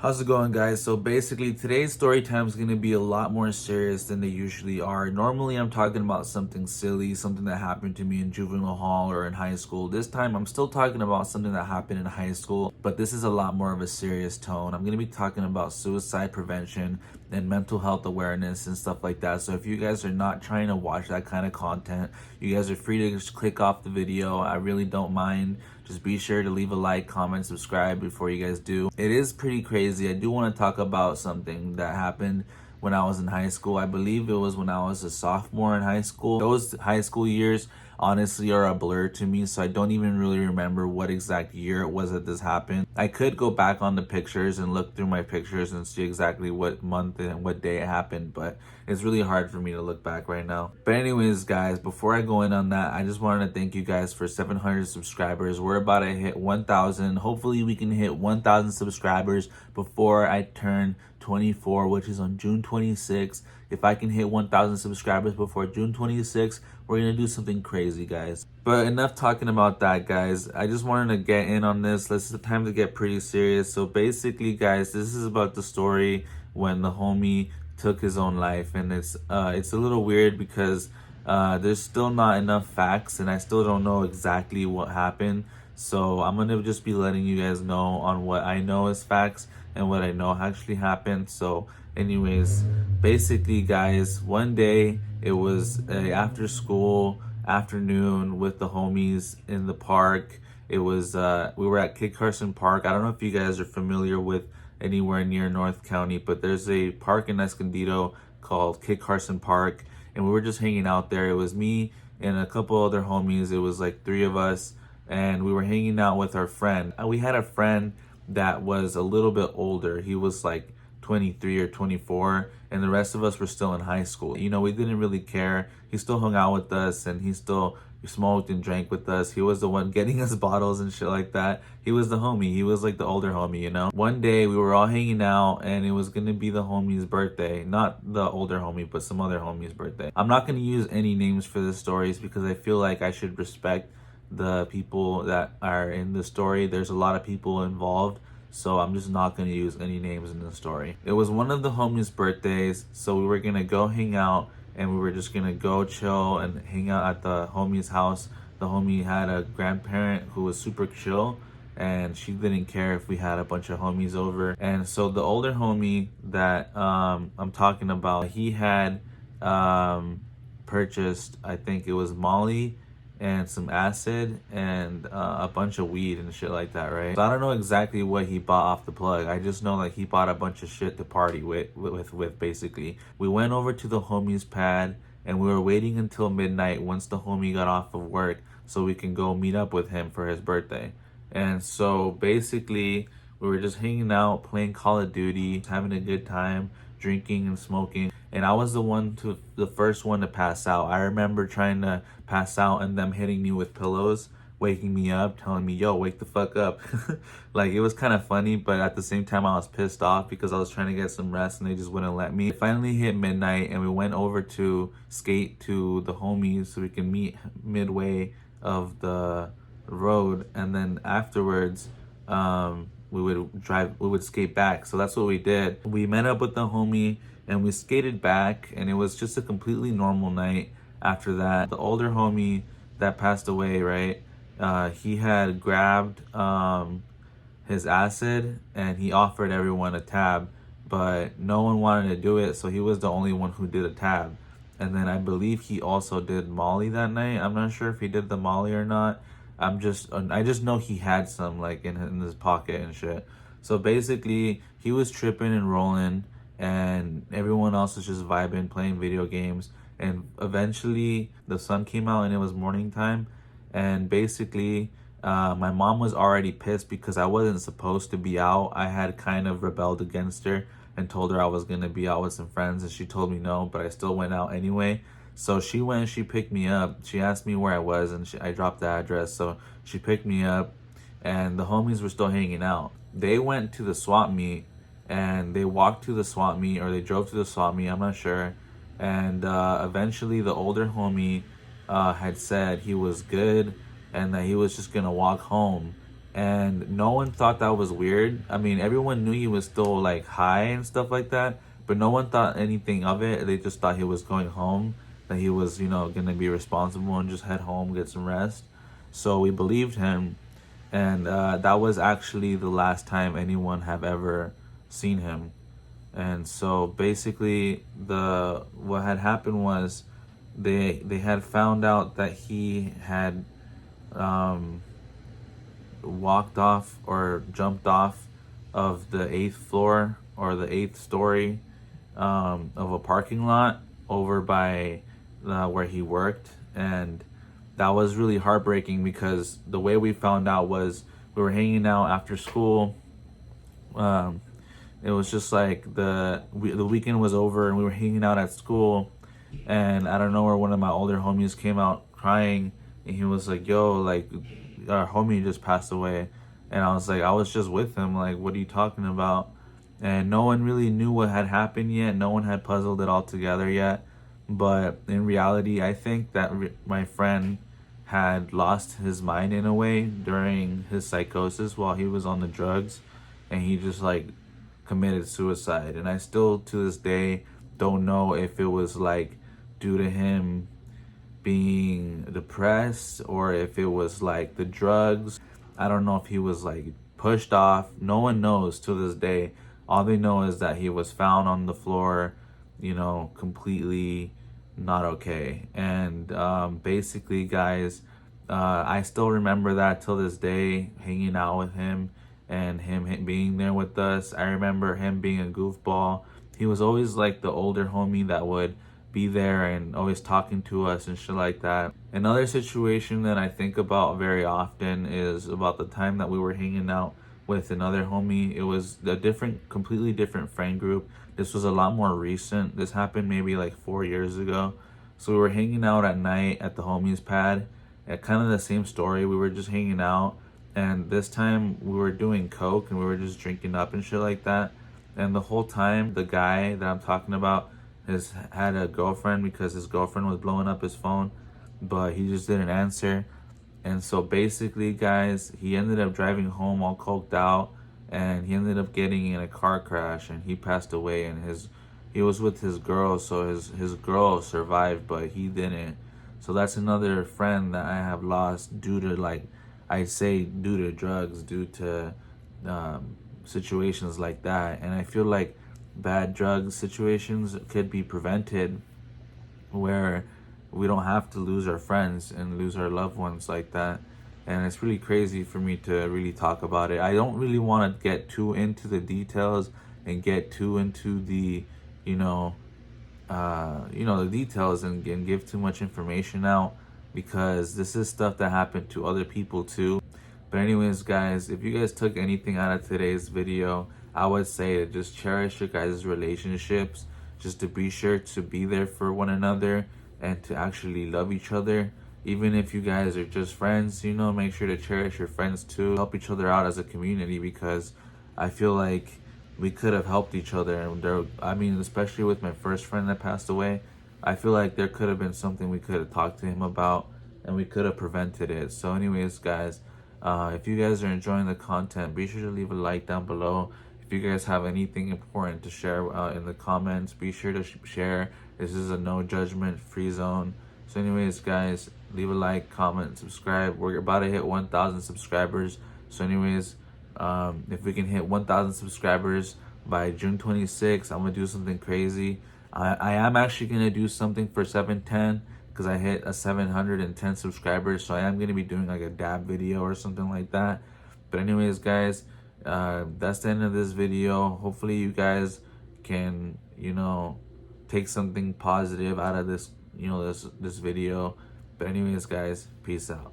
How's it going, guys? So basically, today's story time is going to be a lot more serious than they usually are. Normally, I'm talking about something silly, something that happened to me in juvenile hall or in high school. This time, I'm still talking about something that happened in high school, but this is a lot more of a serious tone. I'm going to be talking about suicide prevention and mental health awareness and stuff like that. So if you guys are not trying to watch that kind of content, you guys are free to just click off the video. I really don't mind. Just be sure to leave a like, comment, subscribe before you guys do. It is pretty crazy. I do want to talk about something that happened when I was in high school. I believe it was when I was a sophomore in high school. Those high school years honestly are a blur to me, so I don't even really remember what exact year it was that this happened. I could go back on the pictures and look through my pictures and see exactly what month and what day it happened, but it's really hard for me to look back right now. But anyways, guys, before I go in on that, I just wanted to thank you guys for 700 subscribers. We're about to hit 1,000. Hopefully we can hit 1,000 subscribers before I turn 24, which is on June 26th. If I can hit 1,000 subscribers before June 26th, we're going to do something crazy, guys. But enough talking about that, guys. I just wanted to get in on this. This is the time to get pretty serious. So basically, guys, this is about the story when the homie took his own life. And it's a little weird because there's still not enough facts and I still don't know exactly what happened. So I'm going to just be letting you guys know on what I know is facts and what I know actually happened. So anyways, basically, guys, one day it was a after school afternoon with the homies in the park. It was we were at Kit Carson Park. I don't know if you guys are familiar with anywhere near North County, but there's a park in Escondido called Kit Carson Park, and we were just hanging out there. It was me and a couple other homies. It was like three of us, and we were hanging out with our friend. And we had a friend that was a little bit older. He was like 23 or 24, and the rest of us were still in high school. You know, we didn't really care. He still hung out with us and he still smoked and drank with us. He was the one getting us bottles and shit like that. He was the homie. He was like the older homie, you know? One day we were all hanging out and it was gonna be the homie's birthday. Not the older homie, but some other homie's birthday. I'm not gonna use any names for the stories because I feel like I should respect the people that are in the story. There's a lot of people involved, so I'm just not going to use any names in the story. It was one of the homies' birthdays, so we were going to go hang out and we were just going to go chill and hang out at the homie's house. The homie had a grandparent who was super chill, and she didn't care if we had a bunch of homies over. And so the older homie that I'm talking about, he had purchased, I think it was Molly and some acid and a bunch of weed and shit like that, right? So I don't know exactly what he bought off the plug. I just know like he bought a bunch of shit to party with basically. We went over to the homie's pad and we were waiting until midnight once the homie got off of work so we can go meet up with him for his birthday. And so basically we were just hanging out, playing Call of Duty, having a good time, drinking and smoking. And I was the first one to pass out. I remember trying to pass out and them hitting me with pillows, waking me up, telling me, yo, wake the fuck up. Like, it was kind of funny, but at the same time I was pissed off because I was trying to get some rest and they just wouldn't let me. It finally hit midnight and we went over to skate to the homies so we can meet midway of the road, and then afterwards we would skate back. So that's what we did. We met up with the homie and we skated back, and it was just a completely normal night. After that, the older homie that passed away, right, he had grabbed his acid and he offered everyone a tab, but no one wanted to do it, so he was the only one who did a tab. And then I believe he also did Molly that night. I'm not sure if he did the Molly or not. I just know he had some like in his pocket and shit. So basically he was tripping and rolling and everyone else was just vibing, playing video games. And eventually the sun came out and it was morning time. And basically my mom was already pissed because I wasn't supposed to be out. I had kind of rebelled against her and told her I was going to be out with some friends, and she told me no, but I still went out anyway. So she went, she picked me up. She asked me where I was, and I dropped the address. So she picked me up, and the homies were still hanging out. They went to the swap meet, and they walked to the swap meet, or they drove to the swap meet, I'm not sure. And eventually the older homie had said he was good and that he was just going to walk home. and no one thought that was weird. I mean, everyone knew he was still like high and stuff like that, but no one thought anything of it. They just thought he was going home, that he was, gonna be responsible and just head home, get some rest. So we believed him, and that was actually the last time anyone have ever seen him. And so basically, the what had happened was they had found out that he had um, walked off or jumped off of the eighth floor or the eighth story of a parking lot over by where he worked. And that was really heartbreaking because the way we found out was we were hanging out after school. Um, it was just like the weekend was over and we were hanging out at school, and I don't know where one of my older homies came out crying, and he was like, "Yo, like our homie just passed away," and I was like, "I was just with him. Like, what are you talking about?" And no one really knew what had happened yet. No one had puzzled it all together yet. But in reality, I think that my friend had lost his mind in a way during his psychosis while he was on the drugs, and he just like committed suicide. And I still to this day don't know if it was like due to him being depressed or if it was like the drugs. I don't know if he was like pushed off. No one knows to this day. All they know is that he was found on the floor, completely not okay. And basically, guys, I still remember that till this day, hanging out with him and him being there with us. I remember him being a goofball. He was always like the older homie that would be there and always talking to us and shit like that. Another situation that I think about very often is about the time that we were hanging out with another homie. It was a completely different friend group. This was a lot more recent. This happened maybe like 4 years ago. So we were hanging out at night at the homie's pad. At kind of the same story. We were just hanging out, and this time we were doing coke and we were just drinking up and shit like that. And the whole time, the guy that I'm talking about has had a girlfriend because his girlfriend was blowing up his phone, but he just didn't answer. And so basically, guys, he ended up driving home all coked out, and he ended up getting in a car crash, and he passed away. And he was with his girl, so his girl survived, but he didn't. So that's another friend that I have lost due to, like, I say due to drugs, due to situations like that. And I feel like bad drug situations could be prevented where we don't have to lose our friends and lose our loved ones like that. And it's really crazy for me to really talk about it. I don't really want to get too into the details and get too into the, the details and give too much information out, because this is stuff that happened to other people too. But anyways, guys, if you guys took anything out of today's video, I would say to just cherish your guys' relationships, just to be sure to be there for one another and to actually love each other. Even if you guys are just friends, make sure to cherish your friends too. Help each other out as a community, because I feel like we could have helped each other. And especially with my first friend that passed away, I feel like there could have been something we could have talked to him about and we could have prevented it. So anyways, guys, if you guys are enjoying the content, be sure to leave a like down below. If you guys have anything important to share in the comments, be sure to share. This is a no judgment free zone. So anyways, guys, leave a like, comment, subscribe. We're about to hit 1,000 subscribers. So anyways, if we can hit 1,000 subscribers by June 26th, I'm gonna do something crazy. I am actually gonna do something for 710 because I hit a 710 subscribers. So I am gonna be doing like a dab video or something like that. But anyways, guys, that's the end of this video. Hopefully you guys can, take something positive out of this, this video. But anyways, guys, peace out.